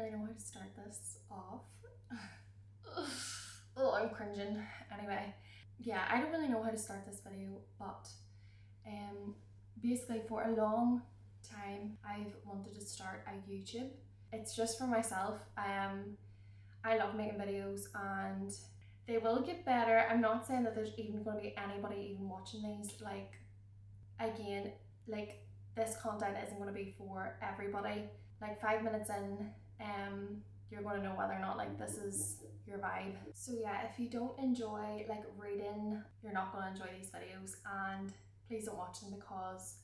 really know how to start this off. Oh, I'm cringing. Anyway, yeah, I don't really know how to start this video, but basically for a long time I've wanted to start a YouTube. It's just for myself. I love making videos and they will get better. I'm not saying that there's even going to be anybody even watching these. Like, again, like, this content isn't going to be for everybody. Like 5 minutes in, you're going to know whether or not like this is your vibe. So yeah, if you don't enjoy like reading, you're not going to enjoy these videos, and please don't watch them because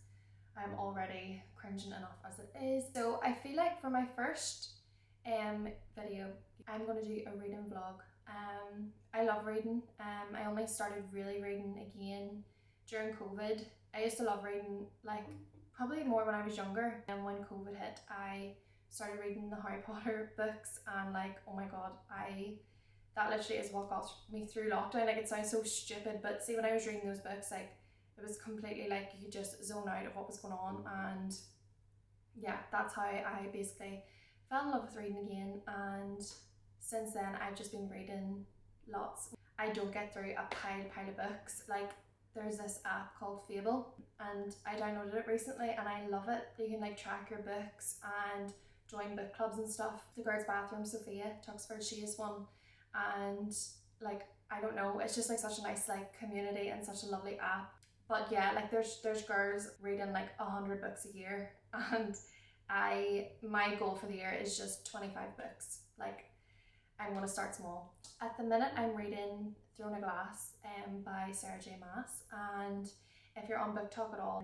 I'm already cringing enough as it is. So I feel like for my first video, I'm going to do a reading vlog. I love reading. I only started really reading again during COVID. I used to love reading, like, probably more when I was younger, and when COVID hit I started reading the Harry Potter books, and like, oh my god, that literally is what got me through lockdown. Like, it sounds so stupid, but see, when I was reading those books, like, it was completely like you could just zone out of what was going on. And yeah, that's how I basically fell in love with reading again, and since then I've just been reading lots. I don't get through a pile of books. Like, there's this app called Fable and I downloaded it recently and I love it. You can like track your books and join book clubs and stuff. The girls' bathroom, Sophia Tuxford, she is one, and like, I don't know, it's just like such a nice like community and such a lovely app. But yeah, like there's girls reading like 100 books a year, and my goal for the year is just 25 books. Like, I'm gonna start small. At the minute I'm reading Thrown a Glass by Sarah J Maas, and if you're on Book Talk at all,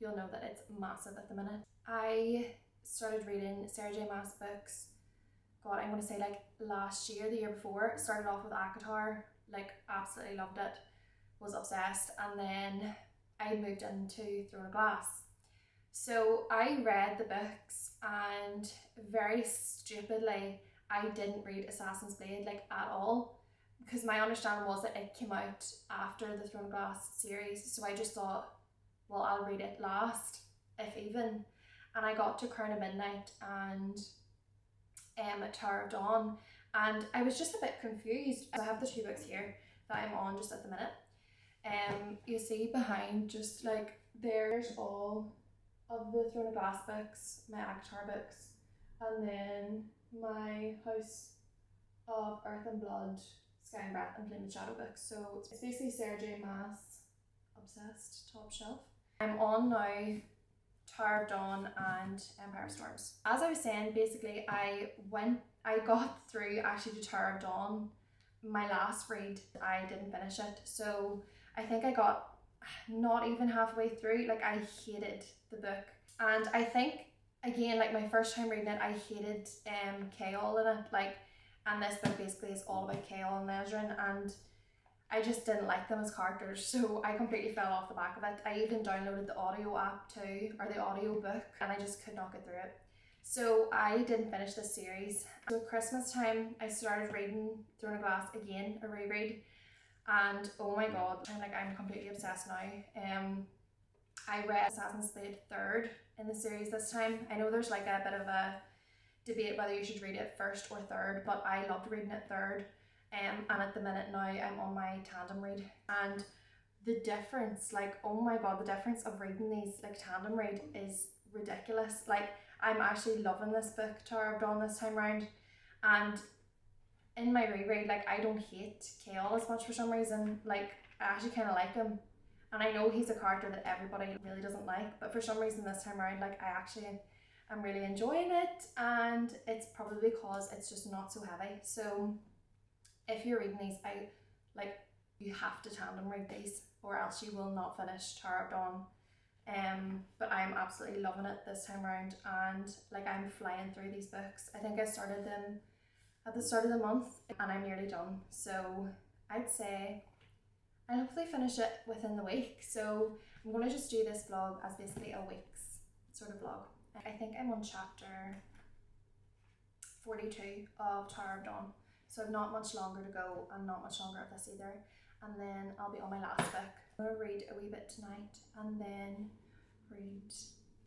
you'll know that it's massive at the minute. I started reading Sarah J Maas books, god, I'm gonna say like last year, the year before. Started off with ACOTAR, like absolutely loved it, was obsessed, and then I moved into Thrown a Glass. So I read the books, and very stupidly I didn't read Assassin's Blade like at all, because my understanding was that it came out after the Throne of Glass series. So I just thought, well, I'll read it last, if even. And I got to Crown of Midnight and Tower of Dawn, and I was just a bit confused. I have the two books here that I'm on just at the minute. You see behind, just like, there's all of the Throne of Glass books, my ACOTAR books, and then my House of Earth and Blood, Sky and Breath, and Flame and Shadow books. So it's basically Sarah J Maas obsessed top shelf. I'm on now Tower of Dawn and Empire of Storms. As I was saying, basically I got through actually to Tower of Dawn. My last read, I didn't finish it, so I think I got not even halfway through. Like, I hated the book, and I think, again, like my first time reading it, I hated Chaol in it, like, and this book basically is all about Chaol and Nezrin, and I just didn't like them as characters, so I completely fell off the back of it. I even downloaded the audio app too, or the audio book, and I just could not get through it. So I didn't finish this series. So at Christmas time, I started reading Throne of Glass again, a reread, and oh my god, I'm completely obsessed now. I read Assassin's Blade third in the series this time. I know there's like a bit of a debate whether you should read it first or third, but I loved reading it third. And at the minute now I'm on my tandem read, and the difference, like, oh my god, the difference of reading these like tandem read is ridiculous. Like, I'm actually loving this book, Tower of Dawn, this time round, and in my reread, like, I don't hate Chaol as much for some reason. Like, I actually kind of like him, and I know he's a character that everybody really doesn't like, but for some reason this time around, like, I'm really enjoying it, and it's probably because it's just not so heavy. So if you're reading these, you have to tandem read these, or else you will not finish Tower of Dawn. But I'm absolutely loving it this time around, and like, I'm flying through these books. I think I started them at the start of the month and I'm nearly done, so I'd say I'll hopefully finish it within the week. So I'm going to just do this vlog as basically a week's sort of vlog. I think I'm on chapter 42 of Tower of Dawn, so I've not much longer to go, and not much longer of this either, and then I'll be on my last book. I'm going to read a wee bit tonight and then read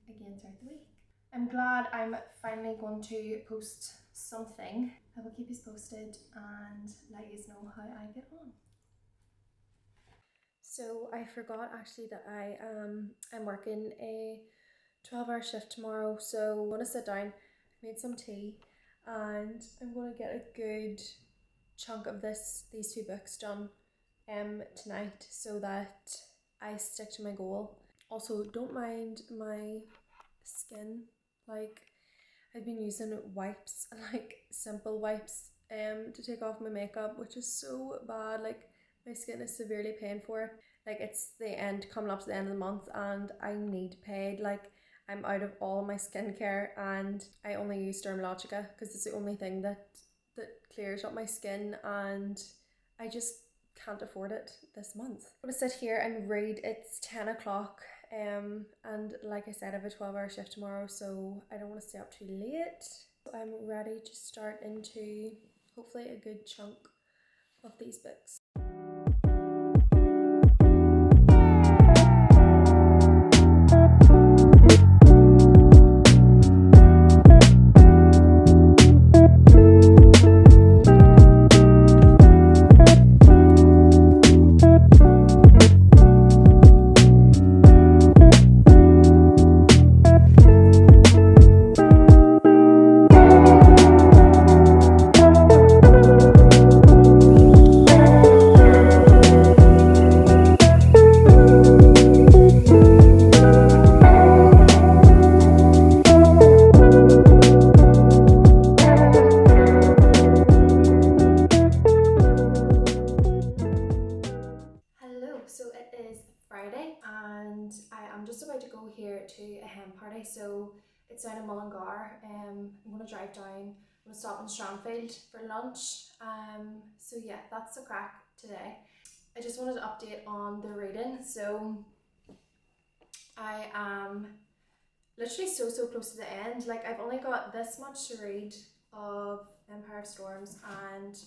again throughout the week. I'm glad I'm finally going to post something. I will keep you posted and let you know how I get on. So I forgot actually that I'm working a 12-hour shift tomorrow, so I'm gonna sit down, made some tea, and I'm gonna get a good chunk of these two books done tonight so that I stick to my goal. Also, don't mind my skin. Like, I've been using wipes, like simple wipes, to take off my makeup, which is so bad. Like, my skin is severely paying for it. Like, it's the end, coming up to the end of the month, and I need paid. Like, I'm out of all my skincare, and I only use Dermalogica because it's the only thing that clears up my skin, and I just can't afford it this month. I'm gonna sit here and read. It's 10 o'clock. And like I said, I have a 12-hour shift tomorrow, so I don't want to stay up too late. I'm ready to start into hopefully a good chunk of these books. To a hen party, so it's down in Mullingar. I'm gonna drive down. I'm gonna stop in Stranfield for lunch. So yeah, that's the crack today. I just wanted to update on the reading. So I am literally so close to the end. Like, I've only got this much to read of Empire of Storms and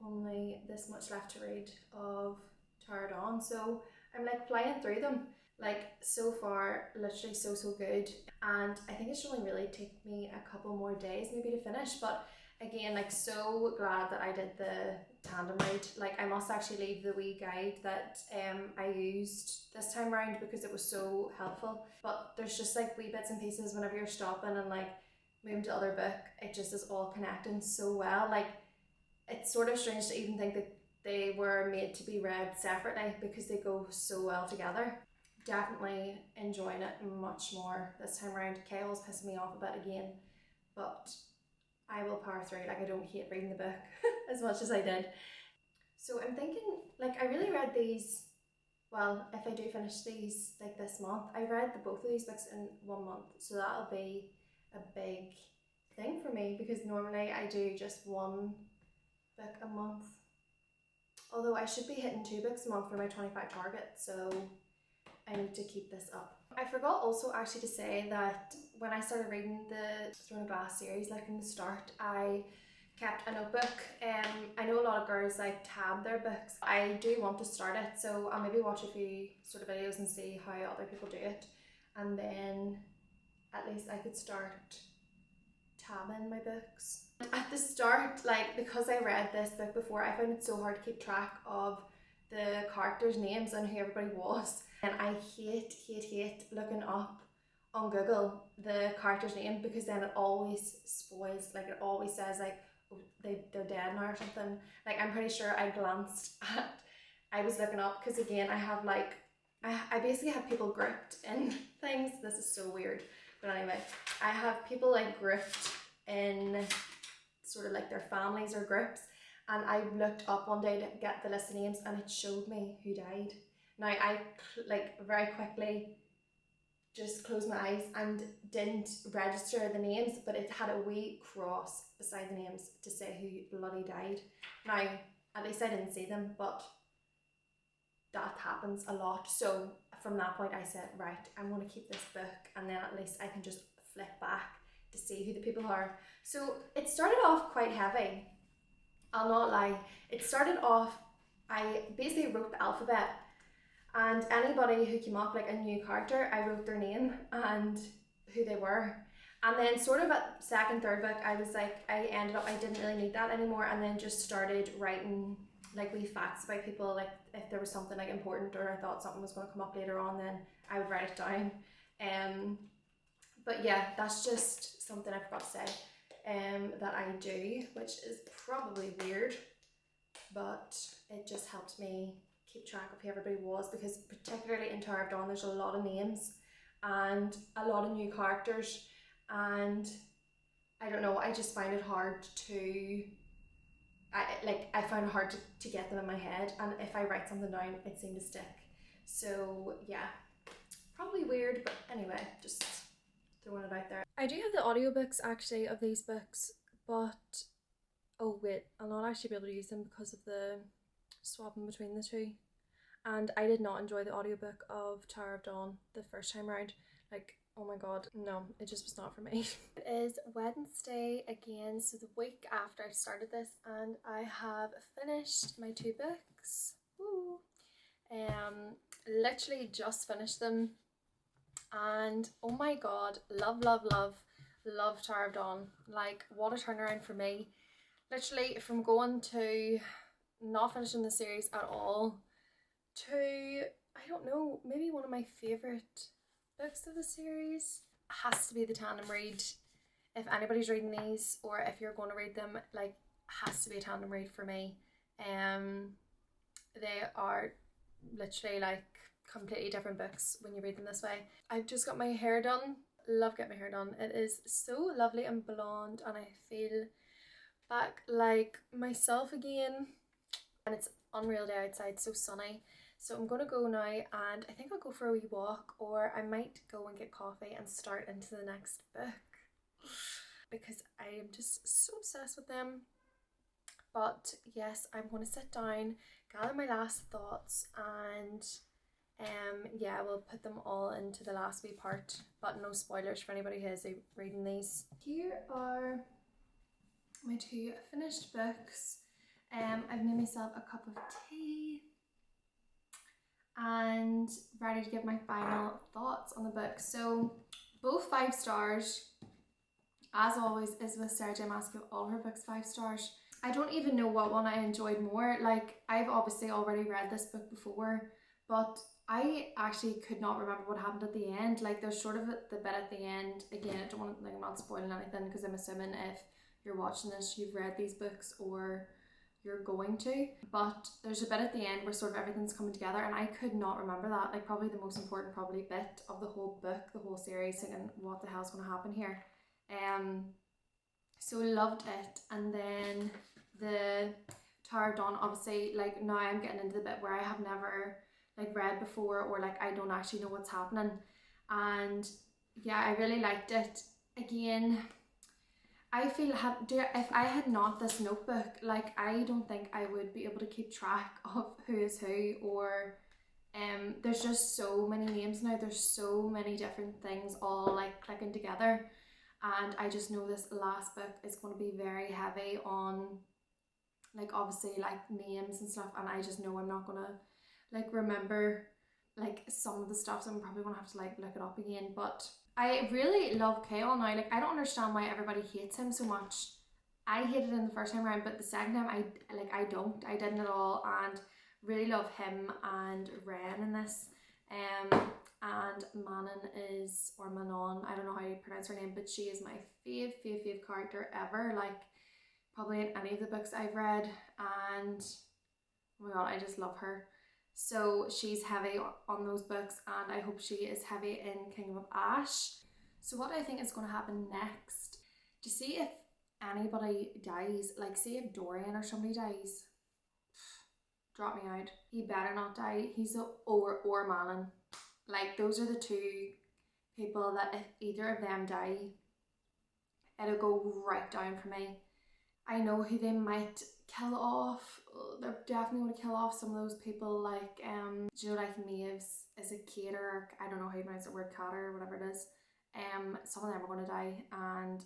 only this much left to read of Tower Dawn. So I'm like flying through them. Like, so far, literally so good. And I think it should only really take me a couple more days maybe to finish. But again, like, so glad that I did the tandem read. Like, I must actually leave the wee guide that I used this time around because it was so helpful. But there's just like wee bits and pieces whenever you're stopping and like moving to other book, it just is all connecting so well. Like, it's sort of strange to even think that they were made to be read separately because they go so well together. Definitely enjoying it much more this time around. Kale's pissing me off a bit again, but I will power through. Like, I don't hate reading the book as much as I did. So I'm thinking, like, I really read these, well, if I do finish these like this month, I read both of these books in 1 month, so that'll be a big thing for me because normally I do just one book a month, although I should be hitting 2 books a month for my 25 target, so I need to keep this up. I forgot also actually to say that when I started reading the Throne of Glass series, like from the start, I kept a notebook. I know a lot of girls like tab their books. I do want to start it, so I'll maybe watch a few sort of videos and see how other people do it, and then at least I could start tabbing my books. At the start, like, because I read this book before, I found it so hard to keep track of the characters' names and who everybody was. And I hate looking up on Google the character's name because then it always spoils. Like, it always says like, oh, they're dead now or something. Like, I'm pretty sure I glanced at, I was looking up because again, I have like, I basically have people grouped in things. This is so weird. But anyway, I have people like grouped in sort of like their families or groups, and I looked up one day to get the list of names and it showed me who died. Now I like very quickly just closed my eyes and didn't register the names, but it had a wee cross beside the names to say who bloody died. Now at least I didn't see them, but that happens a lot. So from that point I said, right, I'm going to keep this book and then at least I can just flick back to see who the people are. So it started off quite heavy, I'll not lie. It started off, I basically wrote the alphabet, and anybody who came up like a new character, I wrote their name and who they were. And then sort of at second, third book, I was like, I ended up, I didn't really need that anymore, and then just started writing like wee facts about people, like if there was something like important or I thought something was going to come up later on, then I would write it down. But yeah, that's just something I forgot to say that I do, which is probably weird, but it just helped me keep track of who everybody was, because particularly in Tower of Dawn there's a lot of names and a lot of new characters, and I don't know, I just find it hard to I find it hard to get them in my head, and if I write something down it seems to stick. So yeah, probably weird, but anyway, just throwing it out there. I do have the audiobooks actually of these books, but oh wait, I'll not actually be able to use them because of the swapping between the two. And I did not enjoy the audiobook of Tower of Dawn the first time around. Like, oh my god, no, it just was not for me. It is Wednesday again, so the week after I started this, and I have finished my 2 books. Woo! Literally just finished them, and oh my god, love Tower of Dawn. Like, what a turnaround for me. Literally from going to not finishing the series at all to, I don't know, maybe one of my favourite books of the series has to be the tandem read. If anybody's reading these, or if you're going to read them, like, has to be a tandem read for me. They are literally like completely different books when you read them this way. I've just got my hair done. Love getting my hair done. It is so lovely and blonde, and I feel back like myself again, and it's unreal day outside, so sunny. So I'm gonna go now, and I think I'll go for a wee walk, or I might go and get coffee and start into the next book, because I am just so obsessed with them. But yes, I'm gonna sit down, gather my last thoughts, and yeah, we'll put them all into the last wee part, but no spoilers for anybody who is reading these. Here are my 2 finished books. I've made myself a cup of tea and ready to give my final thoughts on the book. So both 5 stars. As always is with Sarah J Maas, give all her books 5 stars. I don't even know what one I enjoyed more. Like, I've obviously already read this book before, but I actually could not remember what happened at the end. Like, there's sort of the bit at the end, again, I don't want to, like, I'm not spoiling anything, because I'm assuming if you're watching this you've read these books or you're going to, but there's a bit at the end where sort of everything's coming together, and I could not remember that. Like, probably the most important bit of the whole book, the whole series, thinking what the hell's going to happen here. So loved it. And then the Tower of Dawn, obviously, like, now I'm getting into the bit where I have never like read before, or like I don't actually know what's happening, and yeah, I really liked it. Again, I feel if I had not this notebook, like, I don't think I would be able to keep track of who is who, or there's just so many names now, there's so many different things all like clicking together, and I just know this last book is going to be very heavy on, like, obviously like names and stuff, and I just know I'm not gonna like remember like some of the stuff, so I'm probably gonna have to like look it up again. But I really love Kale now. Like, I don't understand why everybody hates him so much. I hated him the first time around, but the second time I didn't at all, and really love him and Ren in this. And Manon is, or Manon, I don't know how you pronounce her name, but she is my fave character ever, like probably in any of the books I've read, and oh my god, I just love her. So she's heavy on those books, and I hope she is heavy in Kingdom of Ash. So what I think is going to happen next, to see if anybody dies, like say if Dorian or somebody dies, drop me out. He better not die. He's or Manon. Like, those are the 2 people that if either of them die, it'll go right down for me. I know who they might kill off. They're definitely going to kill off some of those people, like you know, like Maeve's is a cater, I don't know how you pronounce the word, cater or whatever it is. Some of them are going to die, and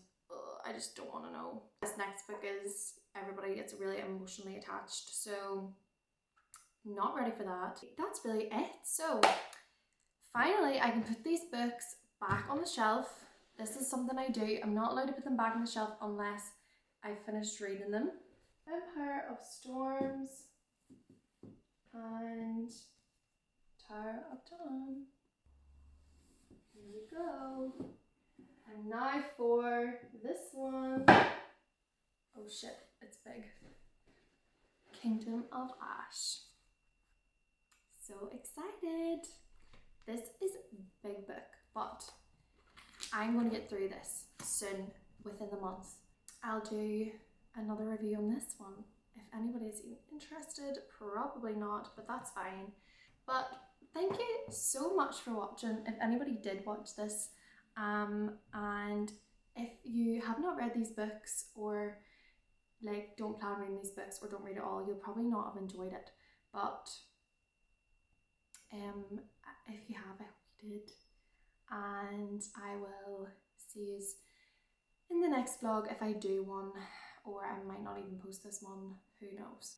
I just don't want to know. This next book is everybody gets really emotionally attached, so not ready for that. That's really it. So finally I can put these books back on the shelf, This is something I do. I'm not allowed to put them back on the shelf unless I've finished reading them. Empire of Storms and Tower of Dawn. Here we go. And now for this one. Oh shit, it's big. Kingdom of Ash. So excited. This is a big book, but I'm going to get through this soon, within the month. I'll do another review on this one. If anybody's interested, probably not, but that's fine. But thank you so much for watching, if anybody did watch this. And if you have not read these books, or like don't plan on reading these books, or don't read it all, you'll probably not have enjoyed it. But if you have, I hope you did. And I will see you in the next vlog if I do one, or I might not even post this one, who knows.